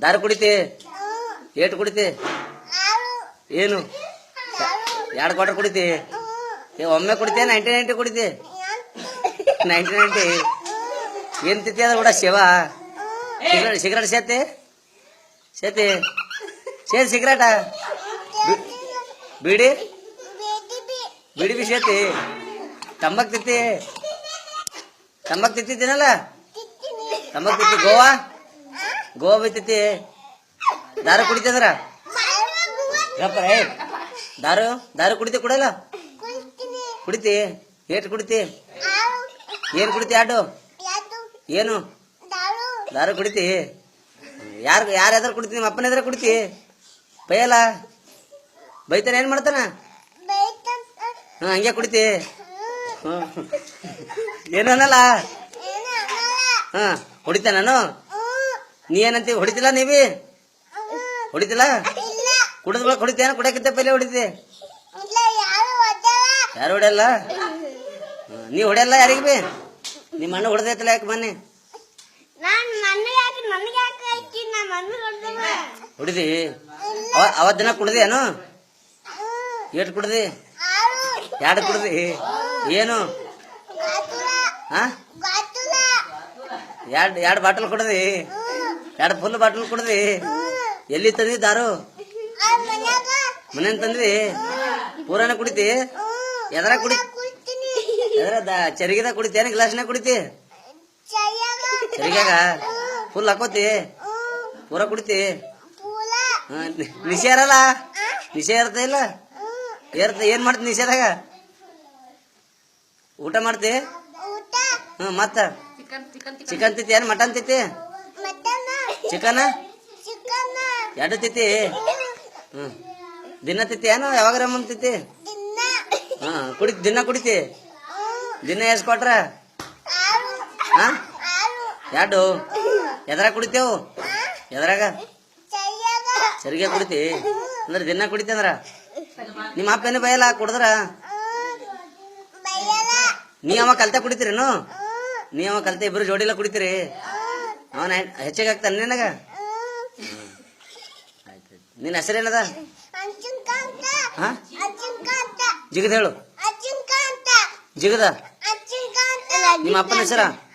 ದಾರು ಕುಡಿತಿ ಏಟು ಕುಡಿತಿ ಏನು 2 ಕ್ವಾರ್ಟರ್ ಕುಡಿತಿ ಒಮ್ಮೆ ಕುಡಿತಿ 90 ಕುಡಿತಿ 90 ಏನ್ ತಿತ್ತಿ ಅದ್ರ ಕೂಡ ಶಿವ ಸಿಗರೇಟ್ ಸೇತಿ ಸೇತಿ ಸೇತಿ ಸಿಗರೇಟ ಬೀಡಿ ಬೀಡಿ ಬಿ ಸೇತಿ ತಂಬಾಕ್ ತಿಂತೀನಲ್ಲ ತಂಬಾಕ್ ತಿತ್ತಿ ಗೋವಾ ಬಿತ್ತೈತಿ ದಾರು ಕುಡಿತಂದ್ರ ದಾರು ಕುಡಿತಿ ಕುಡಲ್ಲ ಕುಡಿತಿ ಏಟ್ ಕುಡಿತಿ ಏನ್ ಕುಡಿತಿ ಆಟು ಏನು ದಾರು ಕುಡಿತಿ ಯಾರು ಕುಡಿತಿ ನಿಮ್ಮ ಅಪ್ಪನ ಎದ್ರ ಕುಡಿತಿ ಬೈಯಲ್ಲ ಬೈತಾನ ಏನ್ ಮಾಡ್ತಾನ ಹಂಗೆ ಕುಡಿತಿ ಏನು ಅನ್ನಲ್ಲ ಹೊಡಿತ ನಾನು ನೀ ಏನಂತೀವಿ ಹೊಡಿತಿಲ್ಲ ನೀವಿ ಹೊಡಿತಿಲ್ಲ ಕುಡಿದ್ ಬಳ ಹೊಡಿತೇನ ಕುಡಿಯಕಿಂತ ಪೈಲೆ ಹೊಡಿತಿ ಯಾರು ಹೊಡೆಯಲ್ಲ ನೀ ಹೊಡೆಯಲ್ಲ ಯಾರಿಗೆ ಬಿ ನಿಮ್ಮ ಅಣ್ಣ ಹೊಡೆದೈತಲ್ಲ ಯಾಕೆ ಮೊನ್ನೆ ಹೊಡಿದಿ ಅವತ್ ದಿನ ಕುಡ್ದೇನು ಏಟ್ ಕುಡ್ದಿ 2 ಕುಡ್ದಿ ಏನು ಎರಡು ಬಾಟಲ್ ಕುಡ್ದಿ 2 ಫುಲ್ ಬಾಟಲ್ ಕುಡ್ದಿ ಎಲ್ಲಿ ತಂದಿ ದಾರು ಮನೇನ್ ತಂದ್ರಿ ಪೂರಾನ ಕುಡಿತಿ ಎದ್ರ ಕುಡಿ ಚರಿಗಿದ ಕುಡಿತಿ ಏನ ಗ್ಲಾಸ್ನಾಗ ಕುಡಿತಿ ಚರಿಗ್ಯಾಗ ಫುಲ್ ಹಾಕೋತಿ ಪೂರ ಕುಡಿತಿ ನಿಷೇ ಇರಲ್ಲ ನಿಷೇ ಇರ್ತ ಇಲ್ಲ ಏನ್ ಮಾಡ್ತಿ ನಿಷೇದಾಗ ಊಟ ಮಾಡ್ತಿ ಮತ್ತ ಚಿಕನ್ ತಿತ್ತಿ ಏನ್ ಮಟನ್ ತಿತ್ತಿ ಚಿಕನ್ 2 ತಿತ್ತಿ ದಿನ ತಿತ್ತಿ ಏನು ಯಾವಾಗ ಮುಂದ್ ತಿತ್ತಿ ದಿನ ಕುಡಿತಿ ದಿನ ಎಷ್ಟ್ ಕೊಟ್ರ 2 ಎದ್ರಾಗ ಕುಡಿತೇವು ಎದ್ರಾಗ ಸರಿಗೆ ಕುಡಿತಿ ಅಂದ್ರೆ ದಿನ ಕುಡಿತಿ ಅಂದ್ರ ನಿಮ್ಮ ಅಪ್ಪ ಏನು ಬಯಲ್ಲ ಕುಡಿದ್ರ ನೀ ಅವ ಕಲ್ತ ಕುಡಿತೀರೇನು ನೀ ಅವ ಕಲ್ತ ಇಬ್ರು ಜೋಡಿಲ್ಲ ಕುಡಿತೀರಿ ಅವನ ಹೆಚ್ಚಿಗೆ ಆಗ್ತಾನೆ ನಿನಗ ಆಯ್ತು ನಿನ್ನ ಹೆಸರೇನದ ಜಿಗದ ಹೇಳು ಜಿಗದ ನಿಮ್ಮ ಅಪ್ಪನ ಹೆಸರ